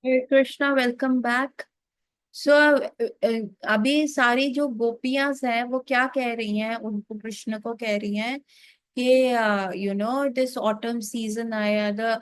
हरे Krishna, welcome back. सो अभी सारी जो गोपियां हैं वो क्या कह रही हैं, उनको कृष्ण को कह रही हैं कि दिस ऑटम सीजन आया, द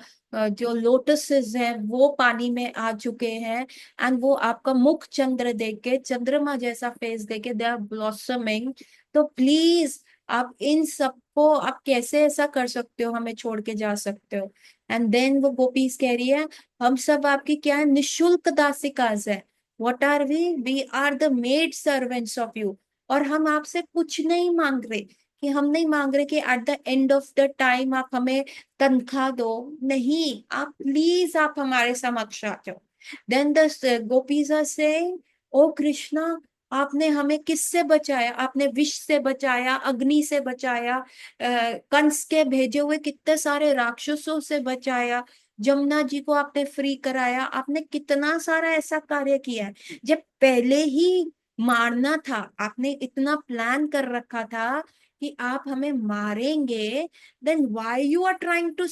जो लोटसेस हैं वो पानी में आ चुके हैं। एंड वो आपका मुख चंद्र देख के, चंद्रमा जैसा फेस देख के दे आर ब्लॉसमिंग। तो प्लीज आप इन सबको, आप कैसे ऐसा कर सकते हो, हमें छोड़ के जा सकते हो? एंड देन वो गोपीज कह रही है, हम सब आपकी क्या है, निशुल्क दासिकाज है। What are we are the maid servants of you. और हम आपसे कुछ नहीं मांग रहे, कि हम नहीं मांग रहे कि at the end of the time आप हमें तनख्वाह दो। नहीं, आप प्लीज आप हमारे समक्ष आ जाओ। Then the gopis are saying, O Krishna, आपने हमें किससे बचाया? आपने विष से बचाया, अग्नि से बचाया, कंस के भेजे हुए कितने सारे राक्षसों से बचाया, जमुना जी को आपने फ्री कराया। आपने कितना सारा ऐसा कार्य किया है। जब पहले ही मारना था, आपने इतना प्लान कर रखा था कि आप हमें मारेंगे, then why you are trying to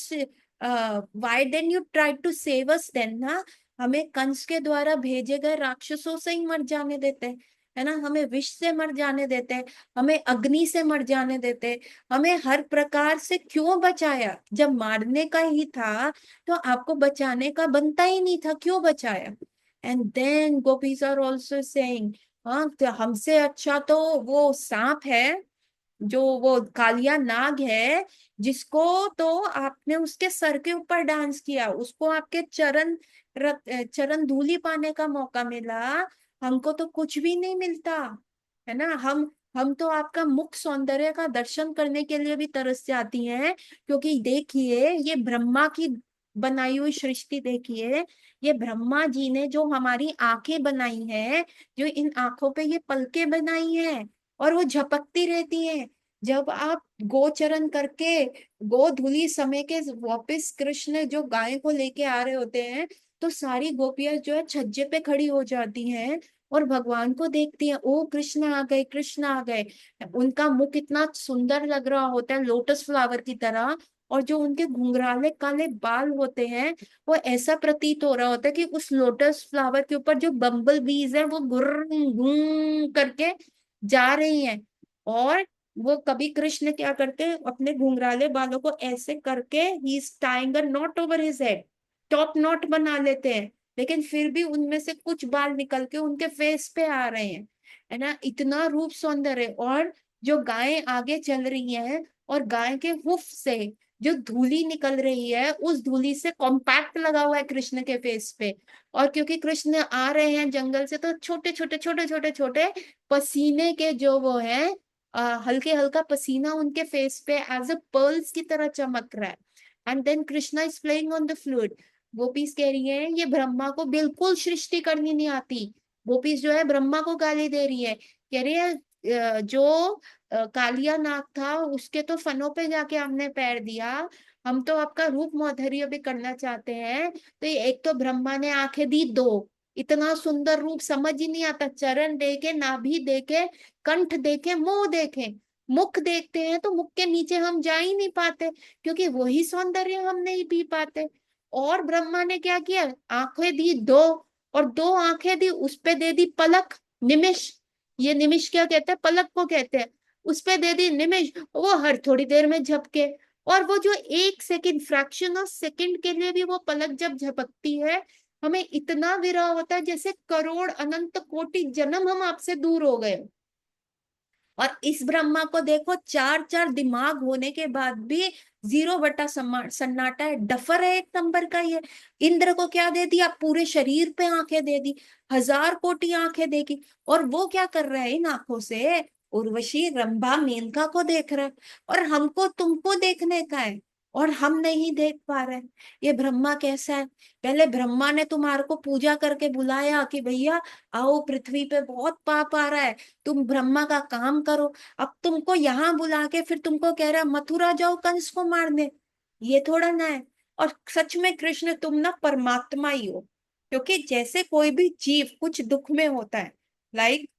why then you try to save us then ना? हमें कंस के द्वारा भेजे गए राक्षसों से ही मर जाने देते, है ना? हमें विष से मर जाने देते, हमें अग्नि से मर जाने देते, हमें हर प्रकार से क्यों बचाया? जब मारने का ही था तो आपको बचाने का बनता ही नहीं था, क्यों बचाया? And then gopis are also saying, हाँ तो हमसे अच्छा तो वो सांप है, जो वो कालिया नाग है, जिसको तो आपने उसके सर के ऊपर डांस किया, उसको आपके चरण धूली पाने का मौका मिला। हमको तो कुछ भी नहीं मिलता, है ना? हम तो आपका मुख सौंदर्य का दर्शन करने के लिए भी तरस जाती हैं। क्योंकि देखिए, ये ब्रह्मा की बनाई हुई सृष्टि देखिए। ये ब्रह्मा जी ने जो हमारी आंखें बनाई हैं, जो इन आंखों पे ये पलकें बनाई हैं, और वो झपकती रहती हैं। जब आप गोचरण करके, गोधूली समय के वापस कृष्ण जो गाय को लेके आ रहे होते हैं, तो सारी गोपियां जो है छज्जे पे खड़ी हो जाती हैं और भगवान को देखती हैं। ओ कृष्ण आ गए, कृष्ण आ गए। उनका मुख इतना सुंदर लग रहा होता है, लोटस फ्लावर की तरह। और जो उनके घुंघराले काले बाल होते हैं, वो ऐसा प्रतीत हो रहा होता है कि उस लोटस फ्लावर के ऊपर जो बम्बल बीज है वो गुर गुं करके जा रही हैं। और वो कभी कृष्ण क्या करते हैं, अपने घुंघराले बालों को ऐसे करके he is tying a not over his head, top not बना लेते हैं। लेकिन फिर भी उनमें से कुछ बाल निकल के उनके फेस पे आ रहे हैं, है ना? इतना रूप सौंदर्य। और जो गायें आगे चल रही हैं, और गाय के हुफ से जो धूली निकल रही है, उस धूली से कॉम्पैक्ट लगा हुआ है कृष्ण के फेस पे। और क्योंकि कृष्ण आ रहे हैं जंगल से, तो छोटे छोटे छोटे छोटे छोटे पसीने के जो वो है, हल्के हल्का पसीना उनके फेस पे एज अ पर्ल्स की तरह चमक रहा है। And then Krishna is playing on the flute. Gopis कह रही है, ये ब्रह्मा को बिल्कुल सृष्टि करनी नहीं आती। गोपीज जो है ब्रह्मा को गाली दे रही है, कह रही है जो कालिया नाग था उसके तो फनों पे जाके हमने पैर दिया। हम तो आपका रूप मौधर्य भी करना चाहते हैं। तो एक तो ब्रह्मा ने आंखें दी दो, इतना सुंदर रूप समझ ही नहीं आता। चरण देके, नाभि देके, कंठ देखे, मुंह देखे। मुख देखते हैं तो मुख के नीचे हम जा ही नहीं पाते, क्योंकि वही सौंदर्य हम नहीं पी पाते। और ब्रह्मा ने क्या किया, आंखें दी दो, और दो आंखें दी, उस पे दे दी पलक, निमिष। ये निमिष क्या कहते हैं, पलक को कहते हैं। उस पे दे दी निमिष, वो हर थोड़ी देर में झपके। और वो जो एक सेकंड, फ्रैक्शन ऑफ सेकंड के लिए भी वो पलक जब झपकती है, हमें इतना विरह होता है जैसे करोड़ अनंत कोटि जन्म हम आपसे दूर हो गए। और इस ब्रह्मा को देखो, चार चार दिमाग होने के बाद भी जीरो बटा सन्नाटा है, डफर है एक नंबर का ये। इंद्र को क्या दे दिया, पूरे शरीर पे आंखें दे दी, हजार कोटि आंखें देगी। और वो क्या कर रहा है इन आंखों से, उर्वशी रंभा मेनका को देख रहा है। और हमको तुमको देखने का है, और हम नहीं देख पा रहे। ये ब्रह्मा कैसा है? पहले ब्रह्मा ने तुम्हारे को पूजा करके बुलाया कि भैया आओ, पृथ्वी पे बहुत पाप आ रहा है, तुम ब्रह्मा का काम करो। अब तुमको यहाँ बुला के फिर तुमको कह रहा है मथुरा जाओ कंस को मारने। ये थोड़ा ना है। और सच में कृष्ण, तुम ना परमात्मा ही हो। क्योंकि जैसे कोई भी जीव कुछ दुख में होता है, लाइक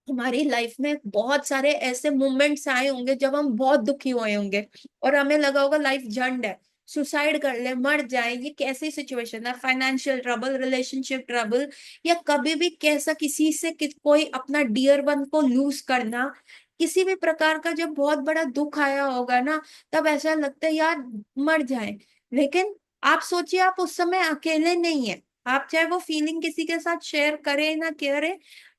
हमारी लाइफ में बहुत सारे ऐसे मोमेंट्स आए होंगे जब हम बहुत दुखी हुए होंगे, और हमें लगा होगा लाइफ झंड है। सुसाइड कर ले, मर जाए, ये कैसी सिचुएशन है? फाइनेंशियल ट्रबल, रिलेशनशिप ट्रबल, या कभी भी कैसा किसी से कोई अपना डियर वन को लूज करना, किसी भी प्रकार का जब बहुत बड़ा दुख आया होगा ना, तब ऐसा लगता है यार मर जाए। लेकिन आप सोचिए, आप उस समय अकेले नहीं है। आप चाहे वो फीलिंग किसी के साथ शेयर करें ना करे,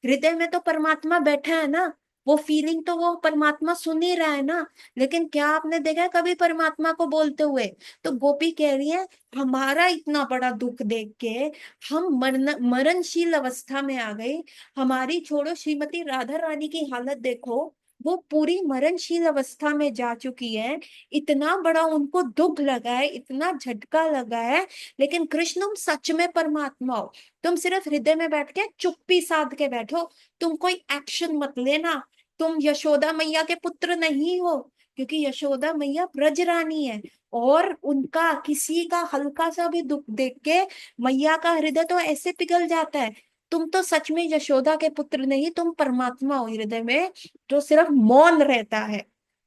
हृदय में तो परमात्मा बैठा है ना, वो फीलिंग तो वो परमात्मा सुन ही रहा है ना। लेकिन क्या आपने देखा है कभी परमात्मा को बोलते हुए? तो गोपी कह रही है, हमारा इतना बड़ा दुख देख के हम मरणशील अवस्था में आ गए। हमारी छोड़ो श्रीमती राधा रानी की हालत देखो, वो पूरी मरणशील अवस्था में जा चुकी है। इतना बड़ा उनको दुख लगा है, इतना झटका लगा है। लेकिन कृष्ण, तुम सच में परमात्मा हो। तुम सिर्फ हृदय में बैठ के चुप्पी साध के बैठो, तुम कोई एक्शन मत लेना। तुम यशोदा मैया के पुत्र नहीं हो, क्योंकि यशोदा मैया ब्रज रानी है। और उनका किसी का हल्का सा भी दुख देख के मैया का हृदय तो ऐसे पिघल जाता है। तुम तो सच में यशोदा के पुत्र नहीं, तुम परमात्मा हो हृदय में, जो सिर्फ मौन रहता है।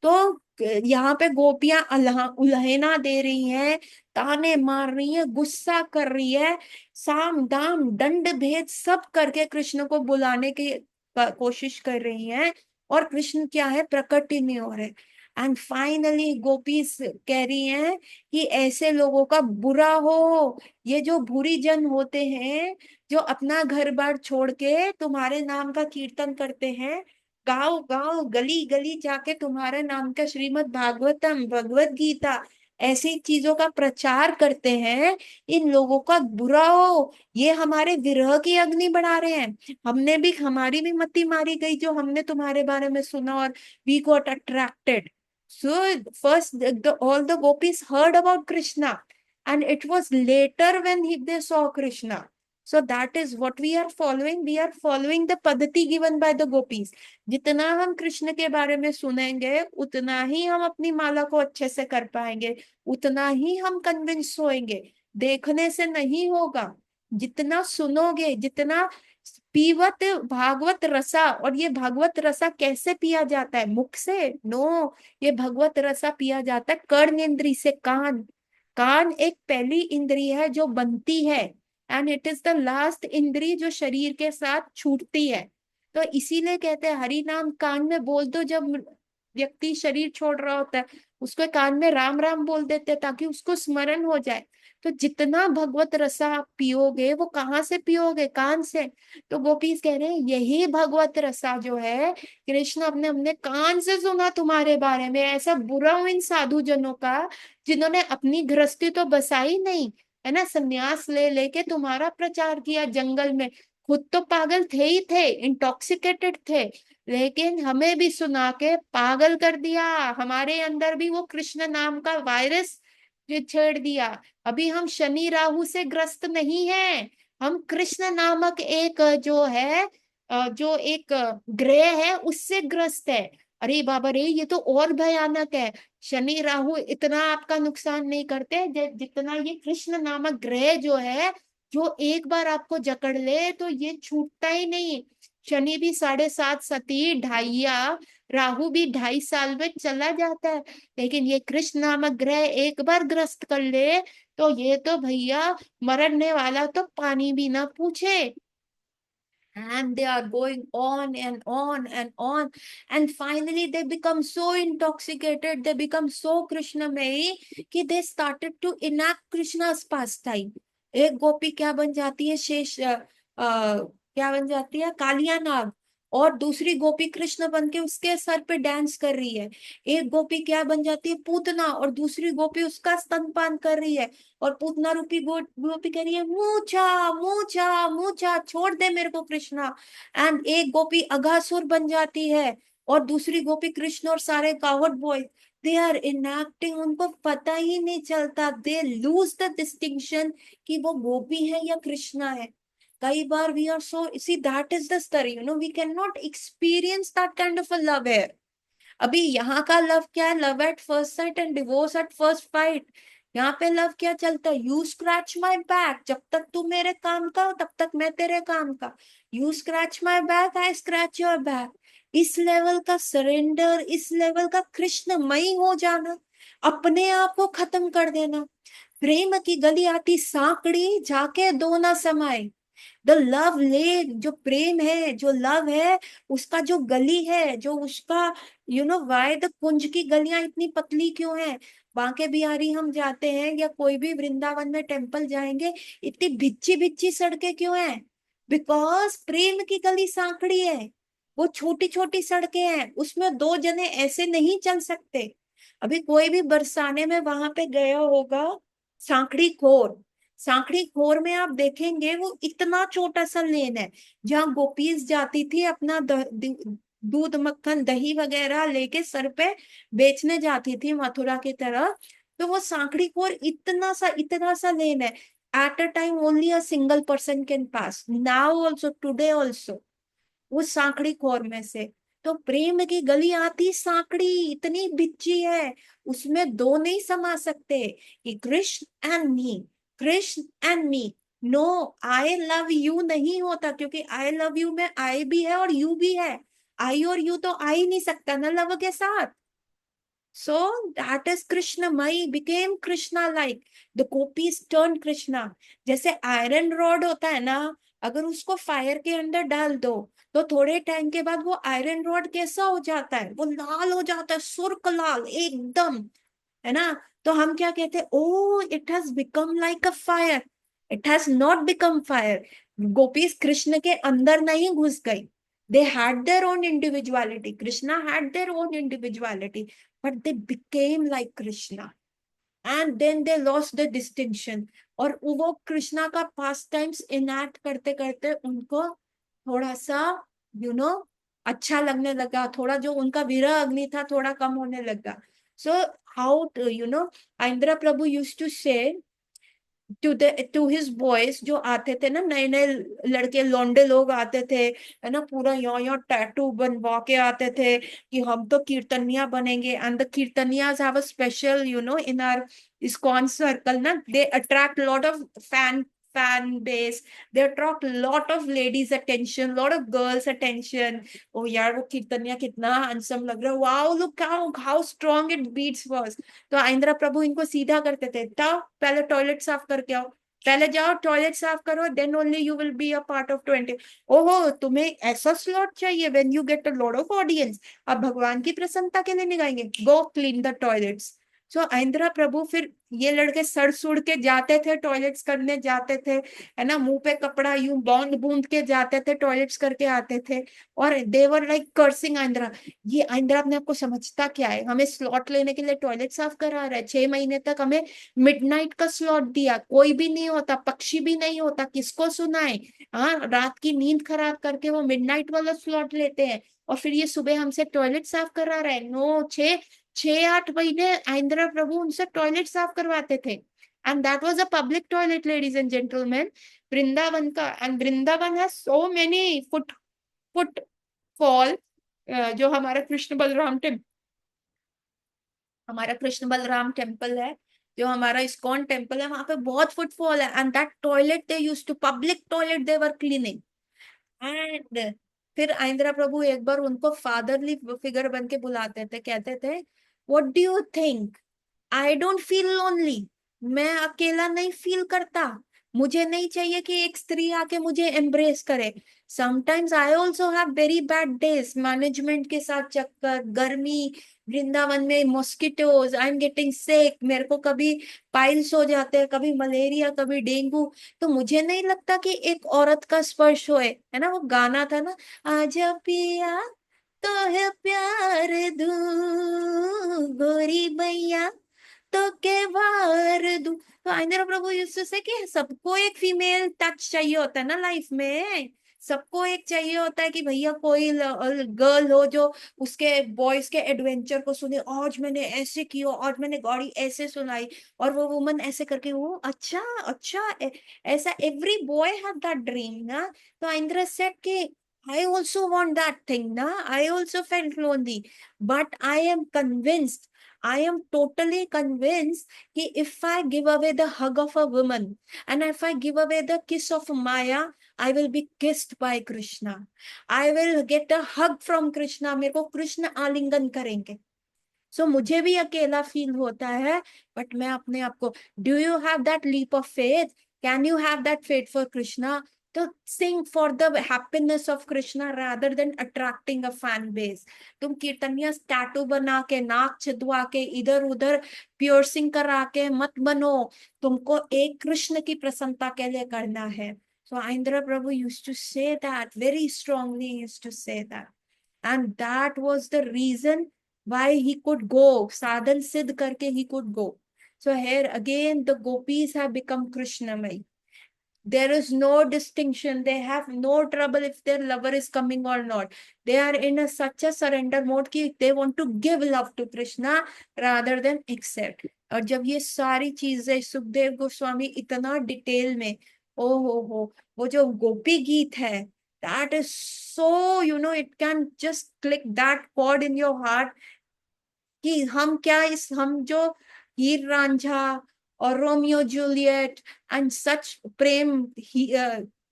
तो यहाँ पे गोपियां उल्हेना दे रही हैं, ताने मार रही हैं, गुस्सा कर रही है, साम दाम दंड भेद सब करके कृष्ण को बुलाने की कोशिश कर रही हैं। और कृष्ण क्या है, प्रकट ही नहीं हो रहे। एंड फाइनली गोपीज कह रही हैं कि ऐसे लोगों का बुरा हो, ये जो बुरी जन होते हैं, जो अपना घर बार छोड़ के तुम्हारे नाम का कीर्तन करते हैं, गांव गांव गली गली जाके तुम्हारे नाम का श्रीमद् भागवतम, भगवत गीता, ऐसी चीजों का प्रचार करते हैं, इन लोगों का बुरा हो। ये हमारे विरह की अग्नि बढ़ा रहे हैं। हमने भी, हमारी भी मति मारी गई जो हमने तुम्हारे बारे में सुना, और we got attracted. So first, all the gopis heard about Krishna, and it was later when they saw Krishna. So that is what we are following. We are following the padati given by the gopis. जितना हम कृष्ण के बारे में सुनेंगे, उतना ही हम अपनी माला को अच्छे से कर पाएंगे, उतना ही हम कन्विंस होएंगे। देखने से नहीं होगा, जितना सुनोगे, जितना पीवत भागवत रसा। और ये भागवत रसा कैसे पिया जाता है? मुख से? नो, ये भगवत रसा पिया जाता है कर्ण इंद्री से। कान, कान एक पहली इंद्री है जो बनती है, and it is the last इंद्री जो शरीर के साथ छूटती है। तो इसीलिए कहते हैं हरि नाम कान में बोल दो। जब व्यक्ति शरीर छोड़ रहा होता है, उसको कान में राम राम बोल देते हैं ताकि उसको स्मरण हो जाए। तो जितना भगवत रसा आप पियोगे, वो कहाँ से पियोगे? कान से। तो गोपीज कह रहे हैं यही भगवत रसा जो है, कृष्ण अपने हमने कान से सुना तुम्हारे बारे में। ऐसा बुरा हो इन साधु जनों का, जिन्होंने अपनी गृहस्थी तो बसाई नहीं, है ना, संन्यास ले लेके तुम्हारा प्रचार किया जंगल में। खुद तो पागल थे ही थे, इंटॉक्सिकेटेड थे, लेकिन हमें भी सुना के पागल कर दिया। हमारे अंदर भी वो कृष्ण नाम का वायरस जो छेड़ दिया। अभी हम शनि राहु से ग्रस्त नहीं हैं, हम कृष्ण नामक एक जो है जो एक ग्रह है उससे ग्रस्त है। अरे बाबा रे, ये तो और भयानक है। शनि राहु इतना आपका नुकसान नहीं करते जितना ये कृष्ण नामक ग्रह जो है, जो एक बार आपको जकड़ ले तो ये छूटता ही नहीं। शनि भी 7.5 सती ढाइया, राहु भी 2.5 साल में चला जाता है, लेकिन ये कृष्ण नामक ग्रह एक बार ग्रस्त कर ले तो ये तो भैया मरने वाला तो पानी भी ना पूछे। And they are going on and on and on, and finally they become so intoxicated, they become so Krishnamay कि they started to enact Krishna's pastime. एक गोपी क्या बन जाती है? क्या बन जाती है? कालिया नाग। और दूसरी गोपी कृष्ण बन के उसके सर पे डांस कर रही है। एक गोपी क्या बन जाती है? पूतना। और दूसरी गोपी उसका स्तनपान कर रही है। और पूतना रूपी गोपी कह रही है, मूछा मूछा मूछा, छोड़ दे मेरे को कृष्णा। एंड एक गोपी अघासुर बन जाती है, और दूसरी गोपी कृष्ण, और सारे कावड़ बॉय दे आर इनएक्टिंग। उनको पता ही नहीं चलता, दे लूज द डिस्टिंक्शन कि वो गोपी है या कृष्णा है। कई बार we are so, see that is the story, we can not experience that kind of a love है। अभी यहाँ का लव क्या है? Love at first sight and divorce at first fight. यहाँ पे लव क्या चलता है? यू स्क्रैच माई बैक, जब तक तू मेरे काम का हो तब तक मैं तेरे काम का। You scratch my back, I scratch your back. इस लेवल का सरेंडर, इस लेवल का कृष्णमयी हो जाना, अपने आप को खत्म कर देना। प्रेम की गली आती सांकड़ी, जाके दो ना समाए। द लव लेक, जो प्रेम है, जो लव है, उसका जो गली है, जो उसका वाय द कुंज की गलियां इतनी पतली क्यों है? बांके बिहारी हम जाते हैं या कोई भी वृंदावन में टेम्पल जाएंगे, इतनी भिच्ची भिच्ची सड़कें क्यों हैं? बिकॉज प्रेम की गली सांकड़ी है। वो छोटी छोटी सड़कें हैं, उसमें दो जने ऐसे नहीं चल सकते। अभी कोई भी बरसाने में वहां पे गया होगा, सांकड़ी खोर। सांकड़ी खोर में आप देखेंगे वो इतना छोटा सा लेन है, जहाँ गोपीज जाती थी अपना दूध मक्खन दही वगैरह लेके सर पे बेचने जाती थी मथुरा की तरफ। तो वो सांकड़ी खोर इतना सा लेन है। At a time only a single person can pass, now also, today also, उस सांकड़ी खोर में से। तो प्रेम की गली आती सांकड़ी, इतनी बिच्ची है, उसमें दो नहीं समा सकते। कि Krishna and me, Krishna and me, no, I love you नहीं होता, क्योंकि आई लव यू में आई भी है और यू भी है। आई और यू तो आ ही नहीं सकता ना लव के साथ। सो दैट इज कृष्ण मई became Krishna like, the gopis turn Krishna. जैसे आयरन रॉड होता है ना, अगर उसको फायर के अंदर डाल दो, तो थोड़े टाइम के बाद वो आयरन रॉड कैसा हो जाता है? वो लाल हो जाता है, सुर्ख लाल एकदम, है ना? तो हम क्या कहते हैं, oh it has become like a fire. It has not become fire. Gopis Krishna के अंदर नहीं घुस गई। They had their own individuality, Krishna had their own individuality, but they became like Krishna, and then they lost the distinction। और वो कृष्णा का पास times enact करते करते उनको थोड़ा सा यू you नो अच्छा लगने लगा, थोड़ा जो उनका विरह अग्नि था थोड़ा कम होने लगा। So how Indra Prabhu used to say to his boys, जो आते थे ना, नए नए लड़के लौंडे लोग आते थे, है ना, पूरा यहाँ टैटू बनवा के आते थे कि हम तो कीर्तनिया बनेंगे। And the kirtaniyas have a special in our ISKCON circle ना, they attract lot of fan base, they attract lot of ladies attention, lot of girls attention। ओ यार वो कीर्तनिया कितना हैंडसम लग रहा है, wow look how strong it beats first. तो इंदिरा प्रभु इनको सीधा करते थे, जाओ पहले टॉयलेट साफ करके आओ, पहले जाओ टॉयलेट साफ करो, then only you will be a part of 20। ओहो तुम्हें ऐसा स्लॉट चाहिए, when you get a lot of audience, अब भगवान की प्रसन्नता के लिए नहीं गाएंगे, go clean the toilets. So Indira Prabhu फिर ये लड़के सड़ सुड़ के जाते थे, टॉयलेट्स करने जाते थे, है ना, मुंह पे कपड़ा यूं बूंद बूंद के जाते थे, टॉयलेट्स करके आते थे। और देवर लाइक कर्सिंग इंदिरा, ये इंदिरा अपने आपको समझता क्या है, हमें स्लॉट लेने के लिए टॉयलेट साफ करा रहा है, 6 महीने तक हमें मिडनाइट का स्लॉट दिया, कोई भी नहीं होता, पक्षी भी नहीं होता, किसको सुनाए? हाँ, रात की नींद खराब करके वो मिडनाइट वाला स्लॉट लेते हैं, और फिर ये सुबह हमसे टॉयलेट साफ करा रहा है। नो, 6 6 8 महीने इंदिरा प्रभु उनसे टॉयलेट साफ करवाते थे। And that was a public toilet, ladies and gentleman, Vrindavan का। And Vrindavan has so many footfall. जो हमारा कृष्ण बलराम टेम्पल है, जो हमारा इस्कॉन टेम्पल है, वहां पे बहुत फुटफॉल है। And that toilet they use to, public toilet they were cleaning. And फिर इंदिरा प्रभु एक बार उनको फादरली फिगर बन के बुलाते थे, कहते थे, what do you think, I don't feel lonely, मैं अकेला नहीं फील करता, मुझे नहीं चाहिए कि एक स्त्री आके मुझे एम्ब्रेस करे। Sometimes I also have very bad days, management के साथ चक्कर, गर्मी, वृंदावन में मॉस्किटोज, आई एम गेटिंग सिक, मेरे को कभी पाइल्स हो जाते हैं, कभी मलेरिया, कभी डेंगू। तो मुझे नहीं लगता कि एक औरत का स्पर्श होए, है ना, वो गाना था ना, आजा पिया तो है प्यार दूं, गोरी भैया तो के बार दूं। तो इंदिरा प्रभु यूज्ड टू से कि सबको एक फीमेल टच चाहिए होता है ना लाइफ में, सबको एक चाहिए होता है कि भैया कोई गर्ल हो जो उसके बॉयज के एडवेंचर को सुने, आज मैंने ऐसे किया, आज मैंने गाड़ी ऐसे सुनाई, और वो वुमन ऐसे करके, वो अच्छा अच्छा ऐसा every boy have that dream ना। तो इंदिरा सेड कि I also want that thing na, I also felt lonely, but I am convinced, I am totally convinced कि if I give away the hug of a woman and if I give away the kiss of Maya, I will be kissed by Krishna, I will get a hug from Krishna, मेरे को कृष्ण आलिंगन करेंगे। सो मुझे भी अकेला feel होता है, but मैं अपने आप को, do you have that leap of faith? Can you have that faith for Krishna? तो sing for the happiness of Krishna rather than attracting a fan base. तुम कीर्तनिया टैटू बना के, नाक छिदवा के, इधर उधर पियर्सिंग करा के मत बनो। तुमको एक कृष्ण की प्रसन्नता के लिए करना है। So Indra Prabhu used to say that very strongly, he used to say that. And that was the reason why he could go. Sadhan Siddh karke he could go. So here again, the gopis have become Krishnamai. There is no distinction. They have no trouble if their lover is coming or not. They are in such a surrender mode कि they want to give love to Krishna rather than accept. और जब ये सारी चीजें सुखदेव गोस्वामी इतना detail में, ओ हो, वो जो गोपी गीत है, that is so, it can just click that chord in your heart कि हम क्या, हम जो हीर रांझा और रोमियो जूलियट एंड सच प्रेम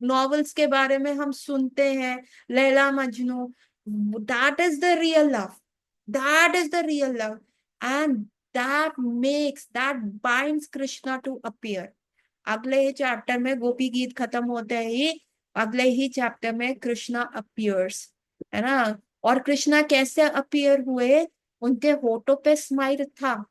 नॉवेल्स के बारे में हम सुनते हैं, Laila Majnu, that is the real love, that is the real love, and that binds Krishna to appear. अगले ही चैप्टर में गोपी गीत खत्म होते ही अगले ही चैप्टर में कृष्णा अपीयर्स, है ना। और कृष्णा कैसे अपीयर हुए? उनके होठों पे स्माइल था,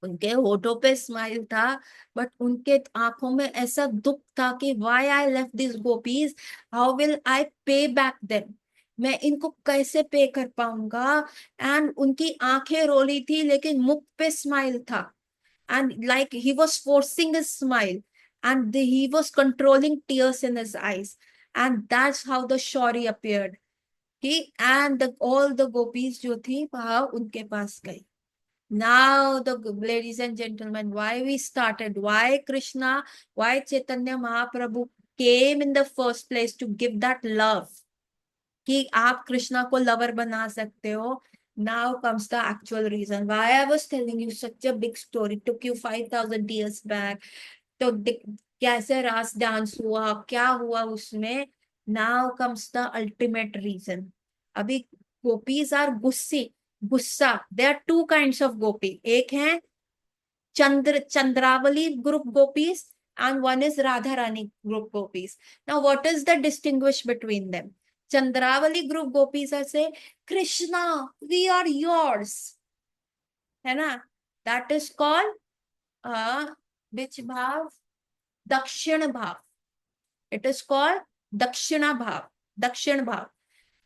उनके होठों पे स्माइल था, बट उनके आंखों में ऐसा दुख था कि why I left this gopis, how will I पे बैक देम, मैं इनको कैसे पे कर पाऊंगा। एंड उनकी आंखें रो रही थी लेकिन मुख पे स्माइल था, and like he was forcing a smile, and he was controlling tears in his eyes, and that's how the shorty appeared. He and all the gopis जो थी वहां उनके पास गई। Now the ladies and gentlemen, why we started, why Krishna, why Chaitanya Mahaprabhu came in the first place to give that love, कि आप कृष्णा को lover बना सकते हो। Now comes the actual reason why I was telling you such a big story, took you 5,000 years back। तो कैसे रास dance हुआ, क्या हुआ उसमें। Now comes the ultimate reason। अभी गोपीज आर गुस्सा। There are two kinds of गोपी, एक है Chandravali group gopis and one is Radha Rani group gopis. Now what is the distinguish between them? Chandravali group gopis are say, Krishna, we are yours, है ना। That is called which bhav? Dakshin bhav। It is called Dakshina bhav, Dakshin bhav।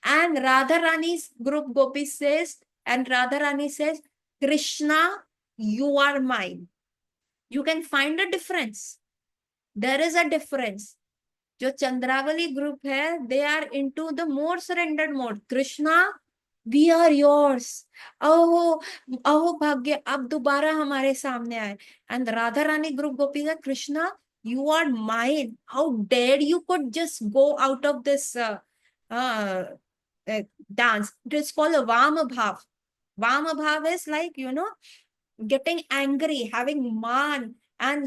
And Radha Rani's group gopis says, and Radha Rani says, Krishna, you are mine। You can find a difference, there is a difference। जो Chandravali group है, they are into the more surrendered mode, Krishna we are yours, अहो अहो भाग्य अब दोबारा हमारे सामने आए। एंड राधा रानी ग्रुप गोपी का, Krishna you are mine, how dare you could just go out of this dance। It is called a vama bhav। Vama bhav is like, getting angry, having man, and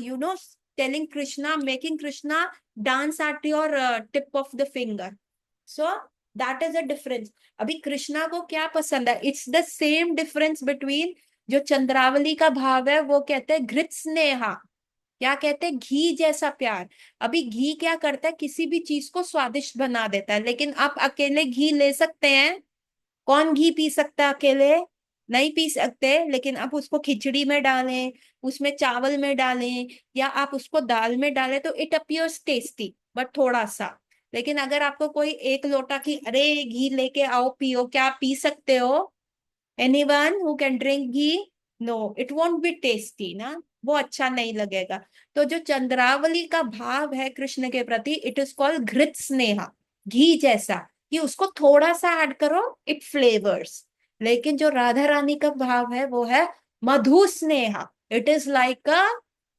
telling Krishna, making Krishna dance at your tip of the finger। So that is a difference। अभी कृष्णा को क्या पसंद है, it's the same difference between जो चंद्रावली का भाव है, वो कहते हैं घृत स्नेहा, क्या कहते हैं, घी जैसा प्यार। अभी घी क्या करता है, किसी भी चीज को स्वादिष्ट बना देता है, लेकिन आप अकेले घी ले सकते हैं? कौन घी पी सकता है अकेले? नहीं पी सकते। लेकिन आप उसको खिचड़ी में डालें, उसमें चावल में डालें, या आप उसको दाल में डालें, तो इट अपियर्स टेस्टी, बट थोड़ा सा। लेकिन अगर आपको कोई एक लोटा की, अरे घी लेके आओ पियो, क्या आप पी सकते हो? Anyone who can drink ghee? No, it won't be tasty ना, वो अच्छा नहीं लगेगा। तो जो चंद्रावली का भाव है कृष्ण के प्रति, इट इज कॉल्ड घृत स्नेहा, घी जैसा, कि उसको थोड़ा सा ऐड करो, इट फ्लेवर्स। लेकिन जो राधा रानी का भाव है वो है मधु स्नेहा, it is like a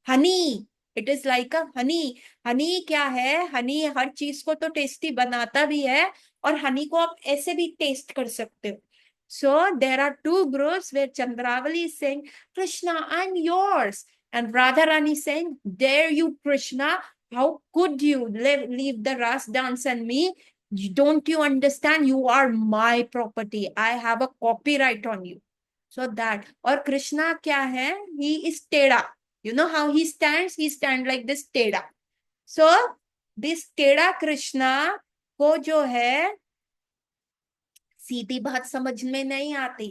honey, it is like a honey. Honey क्या है, हनी हर चीज को तो टेस्टी बनाता भी है, और हनी को आप ऐसे भी टेस्ट कर सकते हो। So there are two groups where Chandravali is saying, Krishna, I'm yours. And Radharani is saying, dare you, Krishna, how could you leave the Ras dance and me? Don't you understand? You are my property. I have a copyright on you. So that, और कृष्णा क्या है, he is टेढ़ा, you know how he stand like this टेढ़ा। So this टेढ़ा कृष्णा को जो है सीधी बात समझ में नहीं आती,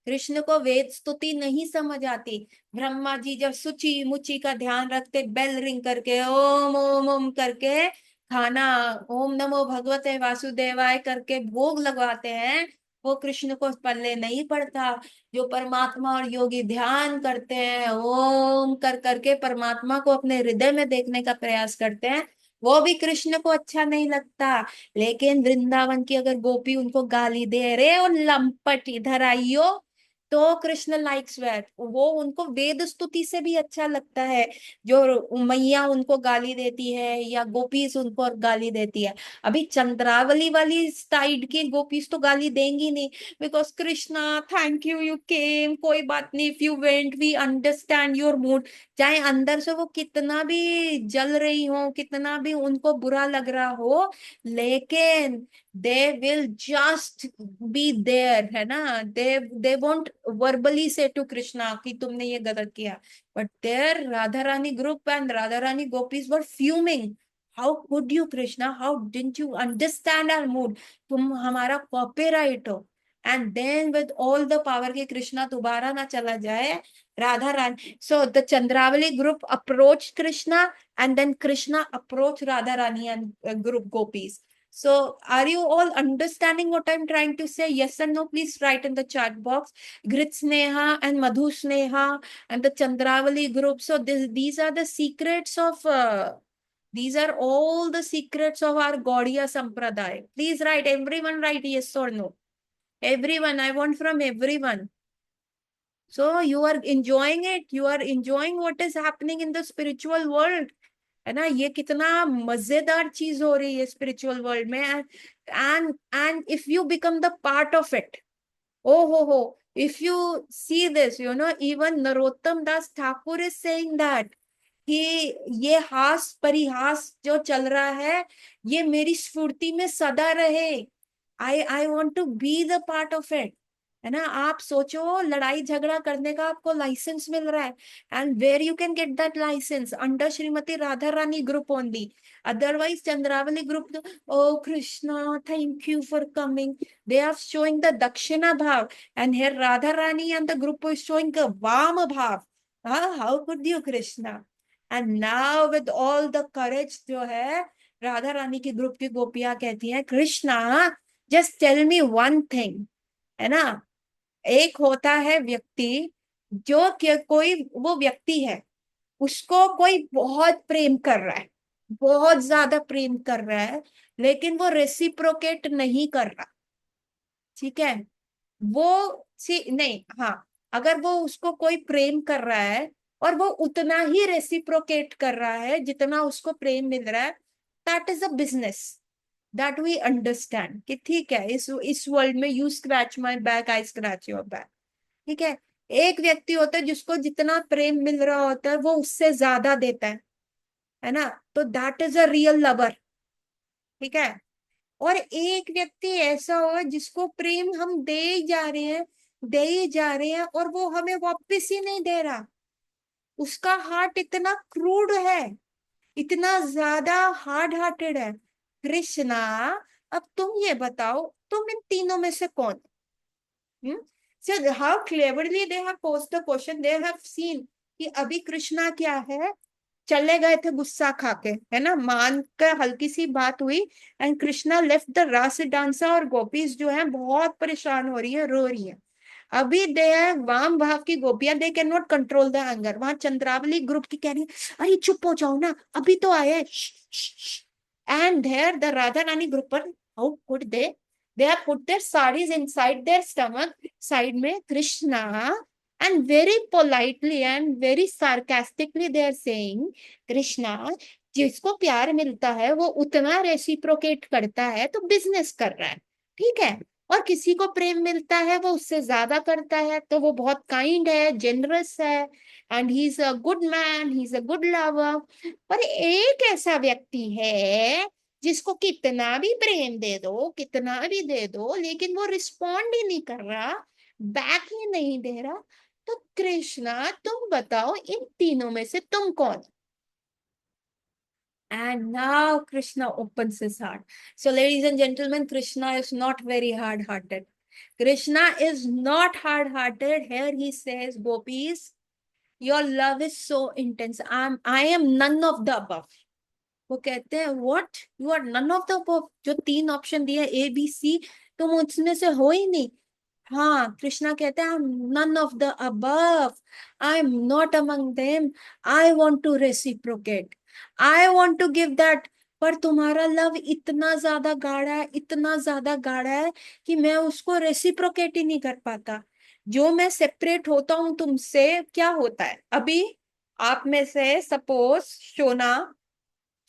कृष्ण को वेद स्तुति नहीं समझ आती। ब्रह्मा जी जब सुचि मुचि का ध्यान रखते, बेल रिंग करके ओम ओम ओम करके खाना, ओम नमो भगवते वासुदेवाय करके भोग लगवाते हैं, वो कृष्ण को पल्ले नहीं पड़ता। जो परमात्मा और योगी ध्यान करते हैं, ओम कर करके परमात्मा को अपने हृदय में देखने का प्रयास करते हैं, वो भी कृष्ण को अच्छा नहीं लगता। लेकिन वृंदावन की अगर गोपी उनको गाली दे रहे और लंपट इधर आइयो, तो कृष्ण लाइक्स दैट, वो उनको वेद स्तुति से भी अच्छा लगता है। जो मैया उनको गाली देती है या गोपीस उनको गाली देती है, अभी चंद्रावली वाली साइड की गोपीस तो गाली देंगी नहीं, because Krishna thank you you came, कोई बात नहीं, if you went we understand your mood. चाहे अंदर से वो कितना भी जल रही हो, कितना भी उनको बुरा लग रहा हो, लेकिन they will just be there, है ना, they won't verbally say to Krishna कि तुमने ये गलत किया, but their Radha Rani group and Radha Rani gopis were fuming, how could you Krishna, how didn't you understand our mood, तुम हमारा कॉपीराइट हो। And then with all the power के कृष्णा दोबारा ना चला जाए, Radha Rani, so the Chandravali group approached Krishna, and then Krishna approached Radha Rani and group gopis. So, are you all understanding what I'm trying to say? Yes and no, please write in the chat box. Grit Sneha and Madhu Sneha and the Chandravali group. So, these are the secrets of, these are all the secrets of our Gaudiya Sampradaya. Please write, everyone write yes or no. Everyone, I want from everyone. So you are enjoying it, you are enjoying what is happening in the spiritual world, है ना, ये कितना मजेदार चीज हो रही है spiritual world में। And if you become the part of it, oh ho, if you see this, you know, even Narottam Das Thakur is saying that कि ये हास परिहास जो चल रहा है, ये मेरी स्फूर्ति में सदा रहे, I want to be the part of it, है ना। आप सोचो, लड़ाई झगड़ा करने का आपको लाइसेंस मिल रहा है, and where you can get that licence, under Shrimati Radha Rani group only, otherwise Chandravali group, oh Krishna thank you for coming, they are showing the dakshina bhav, and here Radha Rani and the group is showing the vama bhav. How could you Krishna? And now with all the courage जो है, राधा रानी की group की गोपियां कहती हैं, Krishna just tell me one thing, है ना। एक होता है व्यक्ति, जो कि कोई वो व्यक्ति है, उसको कोई बहुत प्रेम कर रहा है, बहुत ज्यादा प्रेम कर रहा है, लेकिन वो रेसिप्रोकेट नहीं कर रहा, ठीक है। वो सी नहीं, हाँ, अगर वो उसको कोई प्रेम कर रहा है और वो उतना ही रेसिप्रोकेट कर रहा है जितना उसको प्रेम मिल रहा है, that is a business, that we understand कि ठीक है, इस वर्ल्ड में you scratch my back, I scratch your back, ठीक है। एक व्यक्ति होता है जिसको जितना प्रेम मिल रहा होता है वो उससे ज्यादा देता है ना, तो that is a real lover, ठीक है। और एक व्यक्ति ऐसा हो जिसको प्रेम हम दे ही जा रहे हैं, दे ही जा रहे हैं, और वो हमें वापस ही नहीं दे रहा, उसका हार्ट इतना क्रूड है, इतना ज्यादा हार्ड हार्टेड है। कृष्णा, अब तुम ये बताओ, तुम इन तीनों में से कौन? So how cleverly they have posed the question, they have seen कि अभी कृष्णा क्या है, चले गए थे गुस्सा खा के, है ना, मान का हल्की सी बात हुई, एंड कृष्णा लेफ्ट द रास डांसर, और गोपीज जो है बहुत परेशान हो रही है, रो रही है। अभी दे है वाम भाव की गोपियां, they can not control the anger, वहां चंद्रावली ग्रुप की कह रही है, अरे चुप हो जाओ ना, अभी तो आए, and there the Radha Rani group पर, how could they have put their sarees inside their stomach, side में Krishna, and very politely and very sarcastically they are saying, Krishna, जिसको प्यार मिलता है वो उतना रेसिप्रोकेट करता है तो बिजनेस कर रहा है, ठीक है। और किसी को प्रेम मिलता है वो उससे ज्यादा करता है तो वो बहुत काइंड है, जेनरस है, and he is a good man, he is a good lover. पर एक ऐसा व्यक्ति है जिसको कितना भी प्रेम दे दो, कितना भी दे दो, लेकिन वो रिस्पॉन्ड ही नहीं कर रहा, बैक ही नहीं दे रहा। तो कृष्णा तुम बताओ इन तीनों में से तुम कौन? And now Krishna opens his heart. So, ladies and gentlemen, Krishna is not very hard hearted. Krishna is not hard hearted. Here he says, Gopis, your love is so intense. I am none of the above. वो कहते हैं what, you are none of the above. जो तीन option दिए A B C, तुम उसमें से हो ही नहीं। हाँ, कृष्णा कहते हैं I am none of the above, I am not among them, I want to reciprocate, I want to give that. पर तुम्हारा लव इतना ज्यादा गाढ़ा है, इतना ज्यादा गाढ़ा है कि मैं उसको रेसिप्रोकेट ही नहीं कर पाता। जो मैं सेपरेट होता हूं तुमसे, क्या होता है अभी? आप में से सपोज सोना,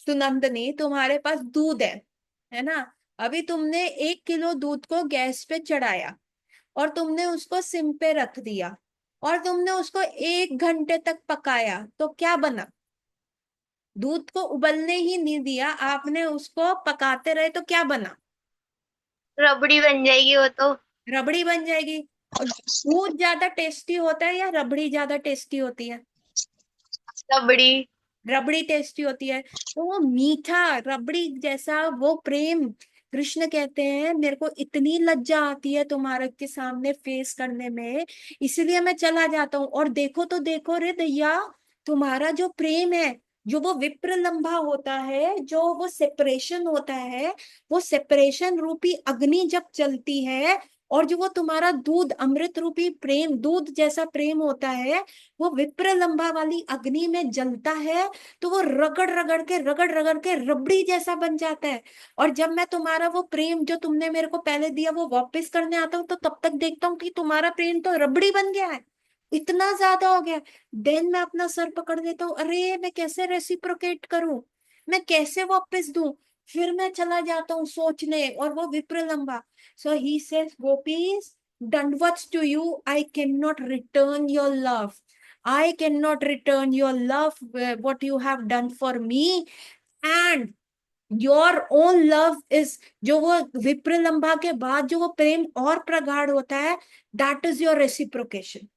सुनंदनी, तुम्हारे पास दूध है ना? अभी तुमने 1 किलो दूध को गैस पे चढ़ाया और तुमने उसको सिम पे रख दिया और तुमने उसको 1 घंटे तक पकाया, तो क्या बना? दूध को उबलने ही नहीं दिया आपने, उसको पकाते रहे, तो क्या बना? रबड़ी बन जाएगी वो तो। रबड़ी बन जाएगी। और दूध ज्यादा टेस्टी होता है या रबड़ी ज्यादा टेस्टी होती है? रबड़ी। रबड़ी टेस्टी होती है। तो वो मीठा रबड़ी जैसा वो प्रेम, कृष्ण कहते हैं मेरे को इतनी लज्जा आती है तुम्हारे के सामने फेस करने में, इसलिए मैं चला जाता हूँ। और देखो तो देखो रे दैया, तुम्हारा जो प्रेम है, जो वो विप्र लंबा होता है, जो वो सेपरेशन होता है, वो सेपरेशन रूपी अग्नि जब चलती है, और जो वो तुम्हारा दूध अमृत रूपी प्रेम, दूध जैसा प्रेम होता है, वो विप्र लंबा वाली अग्नि में जलता है, तो वो रगड़ रगड़ के रबड़ी जैसा बन जाता है। और जब मैं तुम्हारा वो प्रेम जो तुमने मेरे को पहले दिया वो वापस करने आता हूँ, तो तब तक देखता हूँ कि तुम्हारा प्रेम तो रबड़ी बन गया है, इतना ज्यादा हो गया। देन मैं अपना सर पकड़ देता हूँ, अरे मैं कैसे रेसिप्रोकेट करूं, मैं कैसे वापस दूं? फिर मैं चला जाता हूँ सोचने, और वो विप्र लंबा। So he says, gopis, dandavats to you, I can not return your love, I cannot return your love, what you have done for me, and your own love is, जो वो विप्रलंबा के बाद जो वो प्रेम और प्रगाढ़ होता है, that is your reciprocation.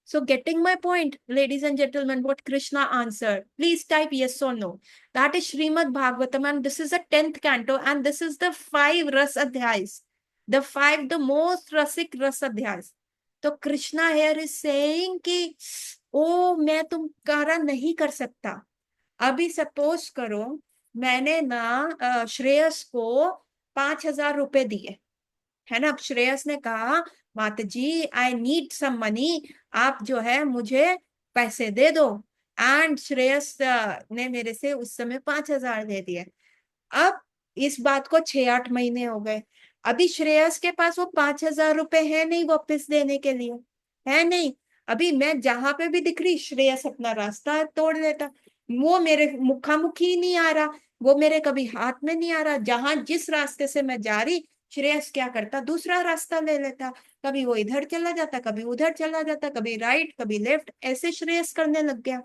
So, getting my point, ladies and gentlemen, what Krishna answered, please type yes or no. That is Srimad Bhagavatam, and this is the 10th canto, and this is the 5 ras adhyayas, the most rasic ras adhyayas. तो Krishna here is saying कि ओ मैं तुम्हारा नहीं कर सकता। अभी suppose करो मैंने ना श्रेयस को 5,000 रुपए दिए, है ना? अब श्रेयस ने कहा, माता जी आई नीड सम मनी, आप जो है मुझे पैसे दे दो। एंड श्रेयस ने मेरे से उस समय 5,000 दे दिए। अब इस बात को 6-8 महीने हो गए, अभी श्रेयस के पास वो 5,000 रुपए है नहीं वापस देने के लिए, है नहीं। अभी मैं जहां पे भी दिख रही, श्रेयस अपना रास्ता तोड़ लेता, वो मेरे मुखामुखी ही नहीं आ रहा, वो मेरे कभी हाथ में नहीं आ रहा। जहां जिस रास्ते से मैं जा रही, श्रेयस क्या करता, दूसरा रास्ता ले लेता, कभी वो इधर चला जाता, कभी उधर चला जाता, कभी राइट कभी लेफ्ट, ऐसे श्रेयस करने लग गया।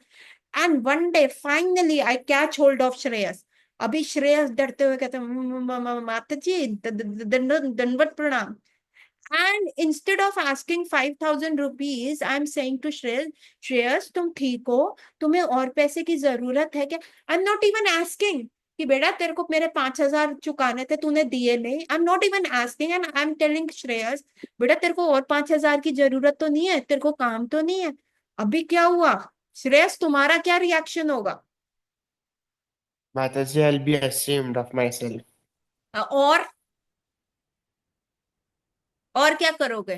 And one day finally I catch hold of Shreyas. अभी श्रेयस डरते हुए कहते, माता जी दंडवत प्रणाम। And instead of asking 5,000 rupees, I am saying to Shreyas, Shreyas तुम ठीक हो, तुम्हें और पैसे की जरूरत है क्या? आई एम नॉट इवन आस्किंग कि बेटा तेरे को मेरे 5,000 चुकाने थे, तूने दिए नहीं। आई am not even asking, and I am telling Shreyas, बेटा तेरे को और 5,000 की जरूरत तो नहीं है, तेरे को काम तो नहीं है। अभी क्या हुआ? श्रेयस तुम्हारा क्या रिएक्शन होगा? Mataji, I'll be ashamed of myself. और क्या करोगे?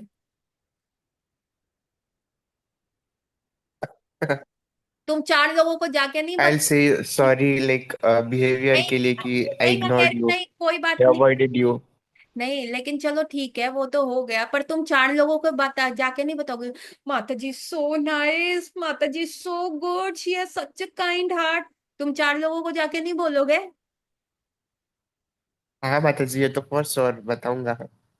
तुम 4 लोगों को जाके नहीं I'll बता? say sorry, like behavior नहीं, के लिए कि I नहीं, मैं कह ignored रही you, नहीं, कोई बात I नहीं। avoided you. नहीं, लेकिन चलो ठीक है, वो तो हो गया, पर तुम 4 लोगों को बता जाके नहीं बताओगे, माता जी सो नाइस, माता ji so good, she has such a kind heart, तुम 4 लोगों को जाके नहीं बोलोगे? हाँ माताजी, ये तो फॉर श्योर बताऊंगा।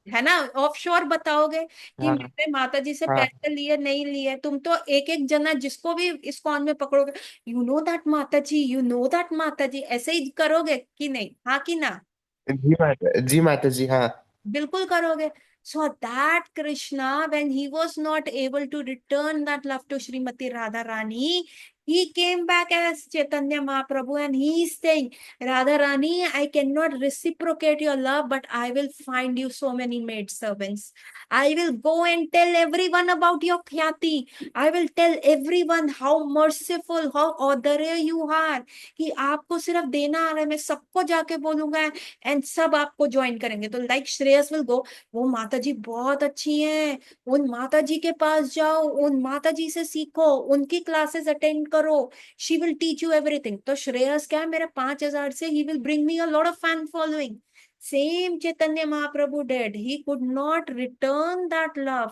है ना? ऑफ श्योर बताओगे कि हाँ मैंने माता जी से हाँ। पैसे लिए नहीं लिए। तुम तो एक एक जना जिसको भी इस्कॉन में पकड़ोगे, यू नो दैट माता जी, यू नो दैट माता जी, ऐसे ही करोगे कि नहीं? हाँ कि ना? जी माताजी, हाँ। बिल्कुल करोगे। So that Krishna, when he was not able to return that love to Srimati Radharani, he came back as Chaitanya Mahaprabhu and he is saying, Radharani, I cannot reciprocate your love, but I will find you so many maid servants. I will go and tell everyone about your khyati. I will tell everyone how merciful, how audarya you are. कि आपको सिर्फ देना आ रहा है, मैं सबको जाके बोलूंगा एंड सब आपको ज्वाइन करेंगे. तो लाइक श्रेयस विल गो, वो माता जी बहुत अच्छी हैं, उन माता जी के पास जाओ, उन माता जी से सीखो, उनकी क्लासेस अटेंड करो, she will teach you everything. तो श्रेयस क्या है, मेरे 5,000 से he will bring me a lot of fan following. Same Chaitanya Mahaprabhu dead, he could not return that love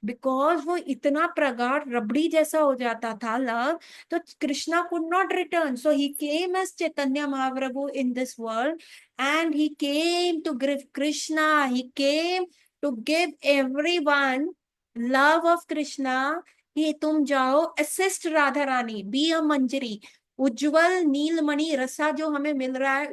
because वो इतना प्रगाढ़ रबड़ी जैसा हो जाता था लव. तो Krishna could not return, so he came as Chaitanya Mahaprabhu in this world and he came to give Krishna, he came to give everyone love of Krishna. कि तुम जाओ assist Radha Rani, be a मंजरी. उज्जवल नीलमणि रसा जो हमें मिल रहा है,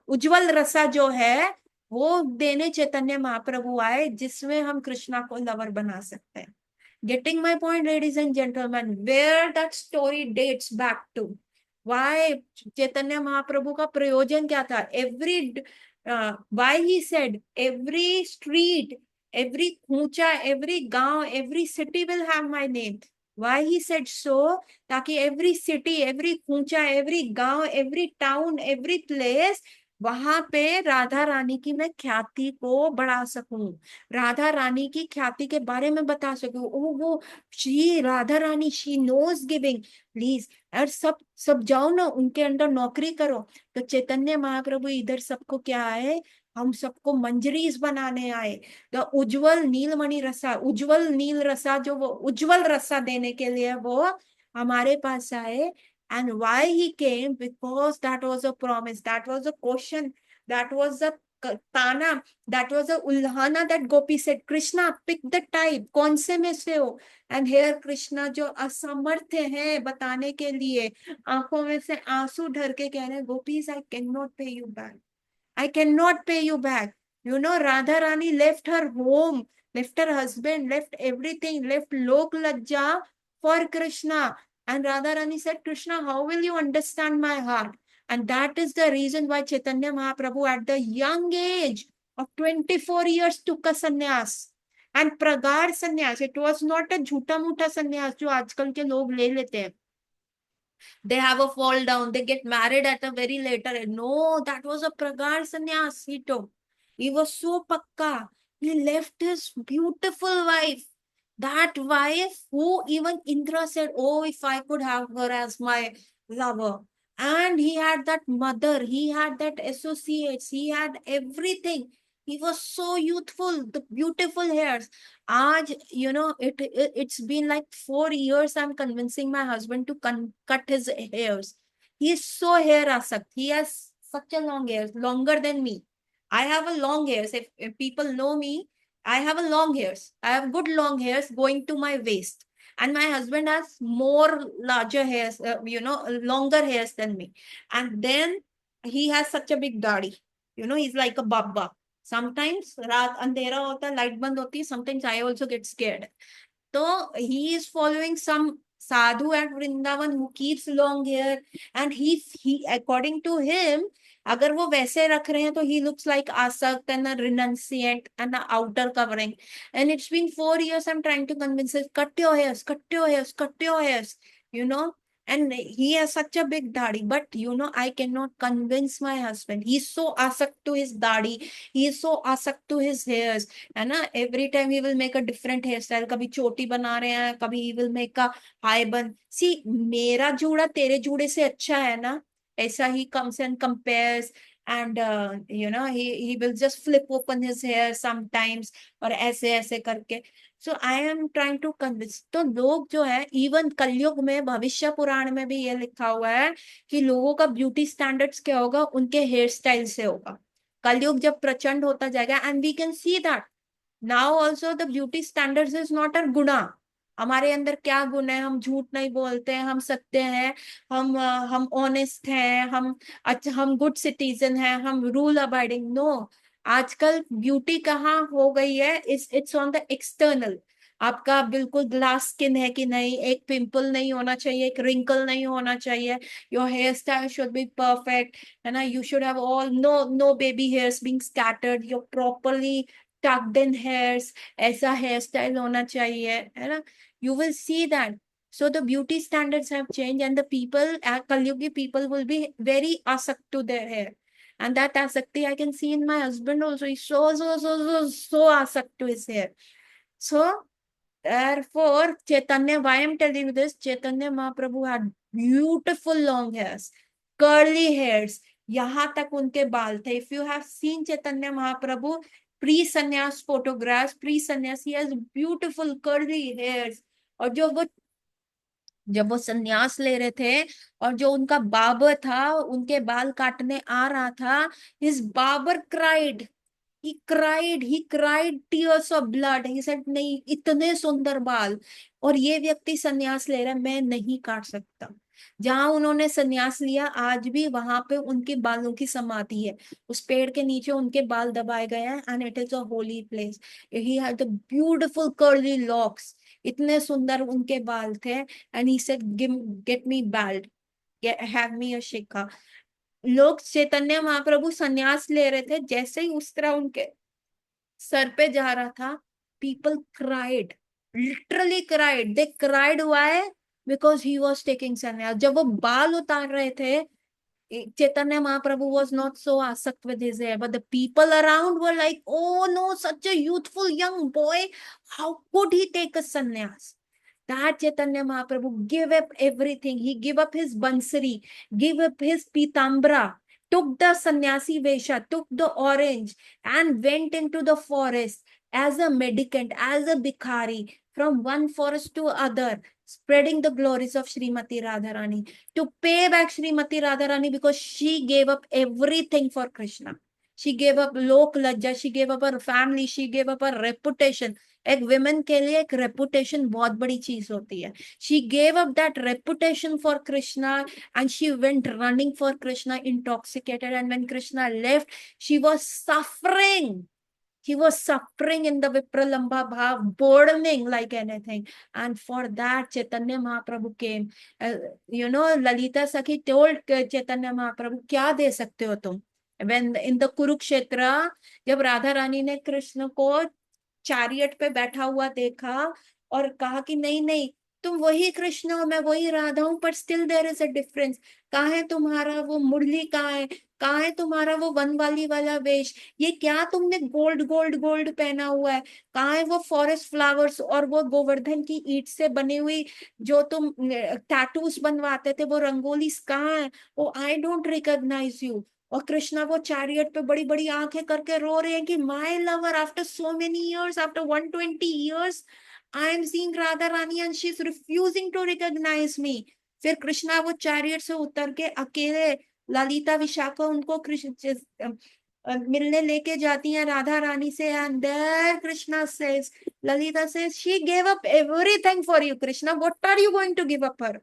उज्जवल रसा जो है वो देने चैतन्य महाप्रभु आए, जिसमें हम कृष्णा को लवर बना सकते हैं. Getting my point, ladies and gentlemen, where that story dates back to. Why Chaitanya Mahaprabhu का प्रयोजन क्या था? Why he said every street, every khucha, every गांव, every city will have my name. Why he said so? ताकि every city, every khucha, every गांव, every town, every place, वहां पे राधा रानी की मैं ख्याति को बढ़ा सकूं, राधा रानी की ख्याति के बारे में बता सकूं. ओ वो she Radha Rani, she knows giving. Please, और सब सब जाओ ना उनके अंडर नौकरी करो. तो चैतन्य महाप्रभु इधर सबको क्या आए, हम सबको मंजरीज बनाने आए. तो उज्जवल नीलमणि रसा, उज्जवल नील रसा, जो वो उज्जवल रसा देने के लिए वो हमारे पास आए. And why he came? Because that was a promise, that was a question, that was a ताना, that was a उल्हाना that Gopi said, Krishna pick the type, कौन से में से हो. एंड हेयर कृष्णा जो असमर्थ है बताने के लिए, आंखों में से आंसू ढर के कह रहे हैं, गोपीज आई कैन नॉट पे you back, I cannot pay you back. You know, Radha Rani left her home, left her husband, left everything, left Lok Lajja for Krishna. And Radha Rani said, Krishna, how will you understand my heart? And that is the reason why Chaitanya Mahaprabhu at the young age of 24 years took a sannyas. And pragar sannyas, it was not a jhuta muta sannyas जो आजकल के लोग ले लेते हैं. They have a fall down, they get married at a very later age. No, that was a pragar sannyas he took. He was so pakka. He left his beautiful wife. That wife who even Indra said, oh, if I could have her as my lover. And he had that mother, he had that associates, he had everything. He was so youthful, the beautiful hairs. Aaj, you know, it's been like 4 years I'm convincing my husband to cut his hairs. He is so hair asakt. He has such a long hair, longer than me. I have a long hairs. If people know me, I have a long hairs. I have good long hairs going to my waist. And my husband has more larger hairs, longer hairs than me. And then he has such a big daddy. You know, he's like a babba. Sometimes रात अंधेरा होता है, light बंद होती है, sometimes I also get scared. So he is following some sadhu at Vrindavan who keeps long hair, and he according to him, अगर वो वैसे रख रहे हैं तो he looks like asakt and a renunciant and a outer covering. And it's been 4 years I'm trying to convince him, cut your hairs, cut your hairs, cut your hairs, you know. And he has such a big dadi, but you know, I cannot convince my husband. He's so asakt to his dadi. He is so asakt to his hairs. है ना, every time he will make a different hairstyle. कभी चोटी बना रहे हैं, कभी he will make a high bun. See, मेरा जूड़ा तेरे जूड़े से अच्छा है ना, ऐसा he comes and compares. And he will just flip open his hair sometimes, और ऐसे ऐसे करके. So I am trying to convince. तो लोग जो है, इवन कलयुग में भविष्य पुराण में भी ये लिखा हुआ है कि लोगों का ब्यूटी स्टैंडर्ड्स क्या होगा, उनके हेयर स्टाइल से होगा. कलयुग जब प्रचंड होता जाएगा, and we can see that now also the beauty standards is not a गुणा. हमारे अंदर क्या गुण है, हम झूठ नहीं बोलते हैं, हम सत्य हैं, हम ऑनेस्ट हैं, हम गुड सिटीजन हैं, हम रूल अबाइडिंग. नो, आजकल ब्यूटी कहाँ हो गई है, इट्स ऑन द एक्सटर्नल। आपका बिल्कुल ग्लास स्किन है कि नहीं, एक पिंपल नहीं होना चाहिए, एक रिंकल नहीं होना चाहिए, your hair style should be perfect, है ना, you should have all, no baby hairs being scattered, your properly tucked in hairs, ऐसा हेयर स्टाइल होना चाहिए, है ना। You will see that. So the beauty standards have changed, and the people, Kalyugi people, will be very asakt to their hair. And that asakti I can see in my husband also. He's so asakt to his hair. So therefore, Chaitanya, why I'm telling you this, Chaitanya Mahaprabhu had beautiful long hairs, curly hairs. यहाँ तक उनके बाल थे. If you have seen Chaitanya Mahaprabhu pre-sannyas photographs, pre-sannyas, he has beautiful curly hairs. और जब वो संन्यास ले रहे थे, और जो उनका बाबर था उनके बाल काटने आ रहा था, his barber cried, he cried tears of blood. He said, नहीं, इतने सुंदर बाल, और ये व्यक्ति संन्यास ले रहा है, मैं नहीं काट सकता. जहां उन्होंने संन्यास लिया, आज भी वहां पे उनके बालों की समाधि है. उस पेड़ के नीचे उनके बाल दबाए गए हैं, and it is a holy place. He had the beautiful curly locks, इतने सुंदर उनके बाल थे. And he said, get me bald, have me a shikha. लोग, चैतन्य महाप्रभु संन्यास ले रहे थे, जैसे ही उस तरह उनके सर पे जा रहा था, people cried, literally cried. They cried why? Because he was taking संन्यास. जब वो बाल उतार रहे थे, Chaitanya Mahaprabhu was not so asakt with his hair, but the people around were like, oh no, such a youthful young boy, how could he take a sannyas? That Chaitanya Mahaprabhu gave up everything. He gave up his bansari, gave up his pitambra, took the sannyasi vesha, took the orange, and went into the forest as a mendicant, as a bhikhari, from one forest to other, spreading the glories of Srimati Radharani, to pay back Srimati Radharani, because she gave up everything for Krishna. She gave up lok lajja, she gave up her family, she gave up her reputation. एक women के लिए एक reputation बहुत बड़ी चीज होती है. She gave up that reputation for Krishna, and she went running for Krishna intoxicated. And when Krishna left, she was suffering. He was suffering in the Vipralambha Bhav, burning like anything. And for that, Chaitanya Mahaprabhu came. Lalita Sakhi told Chaitanya Mahaprabhu, क्या दे सकते हो तुम? When in the Kurukshetra, जब राधा रानी ने कृष्ण को chariot पे बैठा हुआ देखा, और कहा कि नहीं नहीं, तुम वही कृष्ण हो, मैं वही राधा हूं, पर still there is a difference. कहाँ है तुम्हारा वो मुरली, कहाँ है तुम्हारा वो वनवाली वाला वेश, ये क्या तुमने गोल्ड गोल्ड गोल्ड पहना हुआ है, कहाँ है वो फॉरेस्ट फ्लावर्स और वो गोवर्धन की ईंट से बनी हुई जो तुम टैटूज बनवाते थे, वो रंगोली कहाँ है? ओ, आई डोंट रिकॉग्नाइज यू. और कृष्णा वो चैरियट पे बड़ी बड़ी आंखें करके रो रहे हैं कि my lover, after so many years, after 120 years, I am seeing Radha Rani and she is refusing to recognise me. फिर कृष्णा वो चैरियट से उतर के अकेले, ललिता विशाखा उनको कृष्ण मिलने लेके जाती हैं राधा रानी से. And there Krishna says, Lalita says, she gave up everything for you Krishna, what are you going to give up her?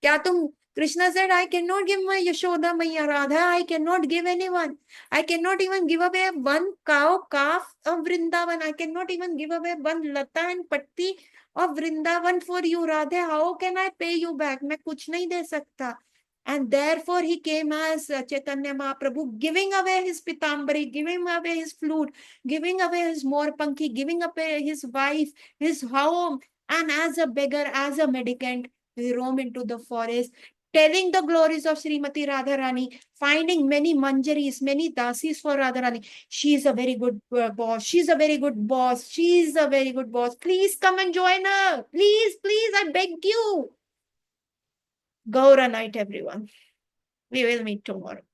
क्या तुम? Krishna said, I cannot give my Yashoda Maiya Radha. I cannot give anyone. I cannot even give away one calf of Vrindavan. I cannot even give away one lata and patti of Vrindavan for you, Radha. How can I pay you back? मैं कुछ नहीं दे सकता. And therefore he came as Chaitanya Mahaprabhu, giving away his pitambari, giving away his flute, giving away his morpanki, giving away his wife, his home, and as a beggar, as a mendicant, he roamed into the forest, telling the glories of Srimati Radharani, finding many manjaris, many dasis for Radharani. She is a very good boss. She's a very good boss. She's a very good boss. Please come and join her. Please, please, I beg you. Gaura night, everyone. We will meet tomorrow.